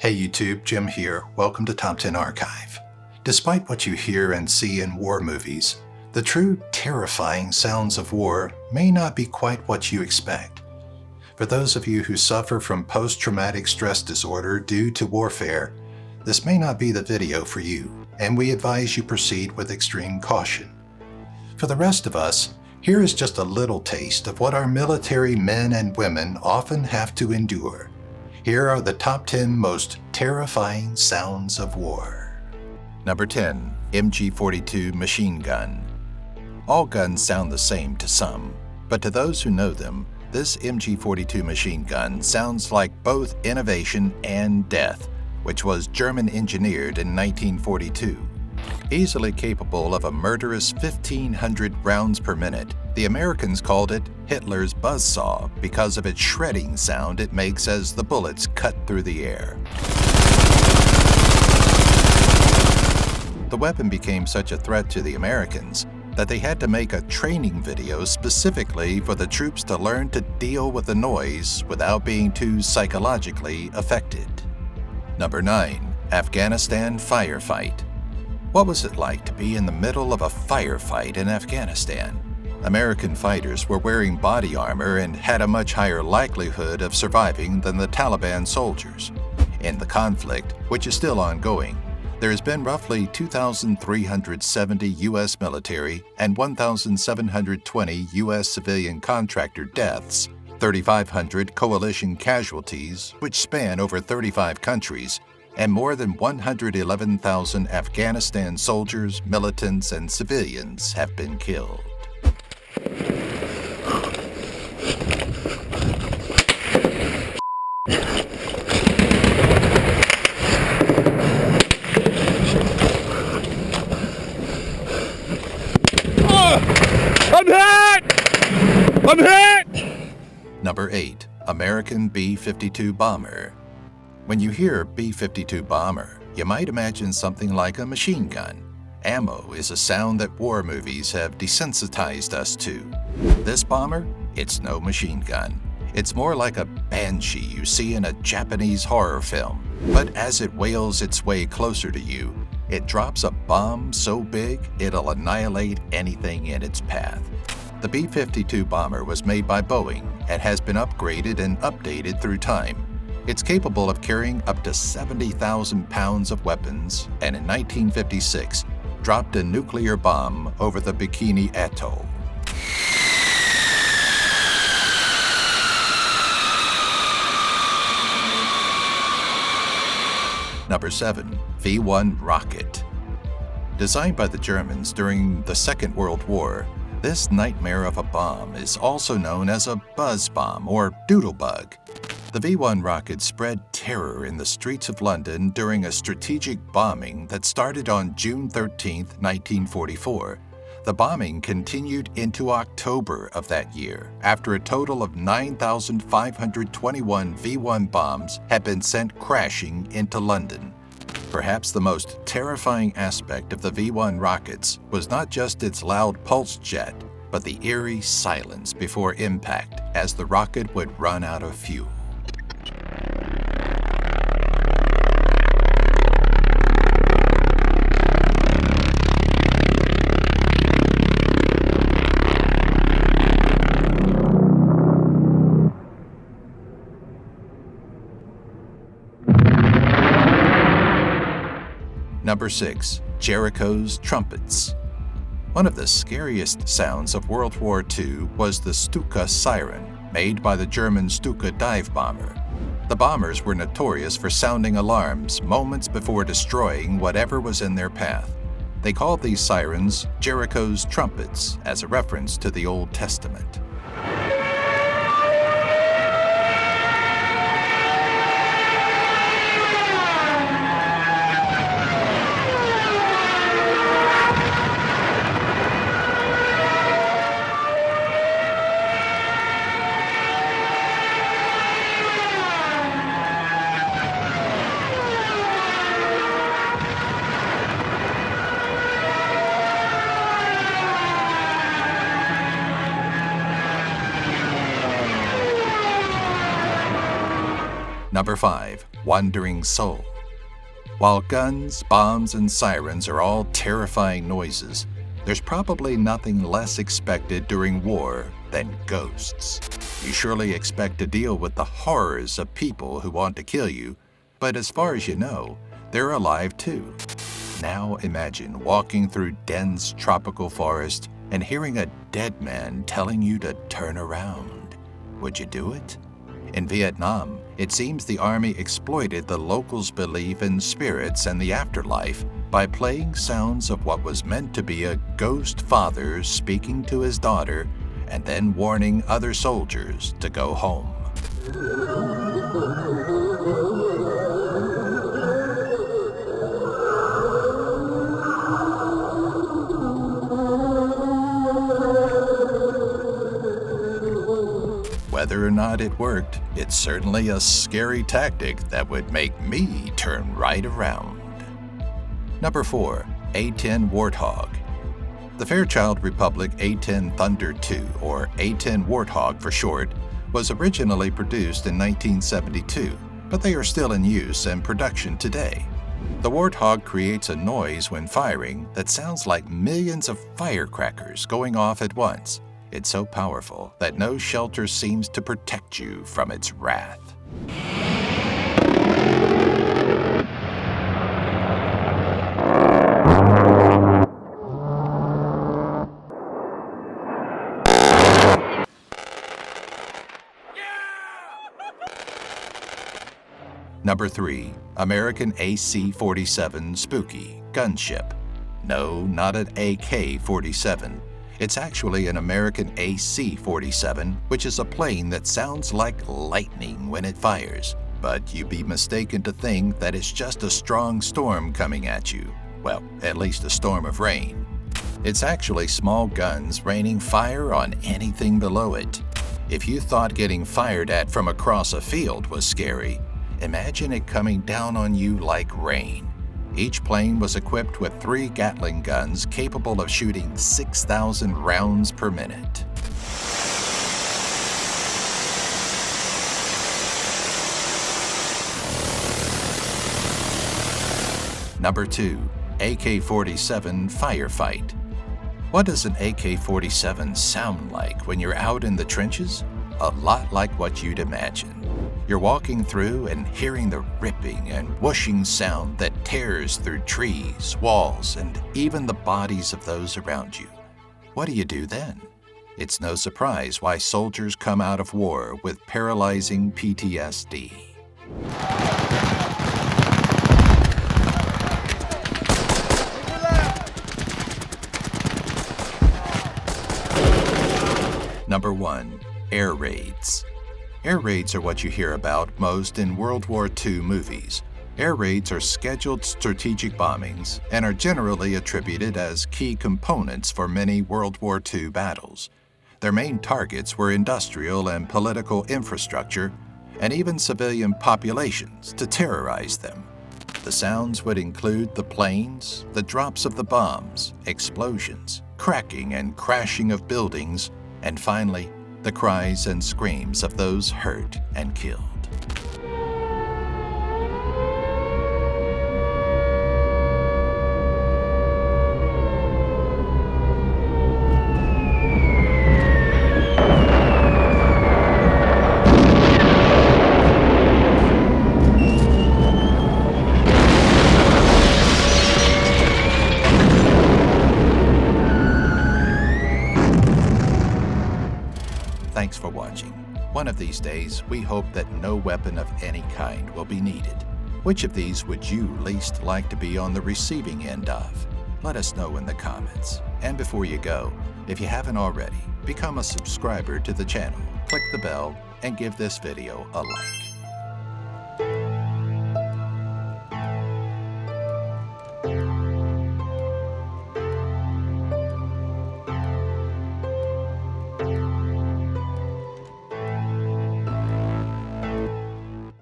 Hey YouTube, Jim here. Welcome to Top 10 Archive. Despite what you hear and see in war movies, the true terrifying sounds of war may not be quite what you expect. For those of you who suffer from post-traumatic stress disorder due to warfare, this may not be the video for you, and we advise you proceed with extreme caution. For the rest of us, here is just a little taste of what our military men and women often have to endure. Here are the top 10 most terrifying sounds of war. Number 10. MG42 Machine Gun. All guns sound the same to some, but to those who know them, this MG42 machine gun sounds like both innovation and death, which was German-engineered in 1942. Easily capable of a murderous 1,500 rounds per minute, the Americans called it Hitler's buzzsaw because of its shredding sound it makes as the bullets cut through the air. The weapon became such a threat to the Americans that they had to make a training video specifically for the troops to learn to deal with the noise without being too psychologically affected. Number 9. Afghanistan Firefight. What was it like to be in the middle of a firefight in Afghanistan? American fighters were wearing body armor and had a much higher likelihood of surviving than the Taliban soldiers. In the conflict, which is still ongoing, there has been roughly 2,370 U.S. military and 1,720 U.S. civilian contractor deaths, 3,500 coalition casualties, which span over 35 countries, and more than 111,000 Afghanistan soldiers, militants, and civilians have been killed. I'm hit! Number 8. American B-52 Bomber. When you hear B-52 bomber, you might imagine something like a machine gun. Ammo is a sound that war movies have desensitized us to. This bomber? It's no machine gun. It's more like a banshee you see in a Japanese horror film. But as it wails its way closer to you, it drops a bomb so big it'll annihilate anything in its path. The B-52 bomber was made by Boeing and has been upgraded and updated through time. It's capable of carrying up to 70,000 pounds of weapons, and in 1956, dropped a nuclear bomb over the Bikini Atoll. Number 7. V-1 Rocket. Designed by the Germans during the Second World War, this nightmare of a bomb is also known as a buzz bomb or doodlebug. The V-1 rocket spread terror in the streets of London during a strategic bombing that started on June 13, 1944. The bombing continued into October of that year, after a total of 9,521 V-1 bombs had been sent crashing into London. Perhaps the most terrifying aspect of the V-1 rockets was not just its loud pulse jet, but the eerie silence before impact as the rocket would run out of fuel. Number 6. Jericho's Trumpets. One of the scariest sounds of World War II was the Stuka siren, made by the German Stuka dive bomber. The bombers were notorious for sounding alarms moments before destroying whatever was in their path. They called these sirens Jericho's Trumpets as a reference to the Old Testament. Number 5. wandering soul. While guns, bombs, and sirens are all terrifying noises, there's probably nothing less expected during war than ghosts. You surely expect to deal with the horrors of people who want to kill you, but as far as you know, they're alive too. Now imagine walking through dense tropical forest and hearing a dead man telling you to turn around. Would you do it? In Vietnam, it seems the army exploited the locals' belief in spirits and the afterlife by playing sounds of what was meant to be a ghost father speaking to his daughter and then warning other soldiers to go home. Whether or not it worked, it's certainly a scary tactic that would make me turn right around. Number 4. A-10 Warthog. The Fairchild Republic A-10 Thunder II, or A-10 Warthog for short, was originally produced in 1972, but they are still in use and production today. The Warthog creates a noise when firing that sounds like millions of firecrackers going off at once. It's so powerful that no shelter seems to protect you from its wrath. Number 3. American AC-47 Spooky Gunship. No, not an AK-47. It's actually an American AC-47, which is a plane that sounds like lightning when it fires. But you'd be mistaken to think that it's just a strong storm coming at you. Well, at least a storm of rain. It's actually small guns raining fire on anything below it. If you thought getting fired at from across a field was scary, imagine it coming down on you like rain. Each plane was equipped with 3 Gatling guns capable of shooting 6,000 rounds per minute. Number 2. AK-47 Firefight. What does an AK-47 sound like when you're out in the trenches? A lot like what you'd imagine. You're walking through and hearing the ripping and whooshing sound that tears through trees, walls, and even the bodies of those around you. What do you do then? It's no surprise why soldiers come out of war with paralyzing PTSD. Number 1. Air raids. Air raids are what you hear about most in World War II movies. Air raids are scheduled strategic bombings and are generally attributed as key components for many World War II battles. Their main targets were industrial and political infrastructure, and even civilian populations to terrorize them. The sounds would include the planes, the drops of the bombs, explosions, cracking and crashing of buildings, and finally, the cries and screams of those hurt and killed. Thanks for watching. One of these days, we hope that no weapon of any kind will be needed. Which of these would you least like to be on the receiving end of? Let us know in the comments. And before you go, if you haven't already, become a subscriber to the channel, click the bell, and give this video a like.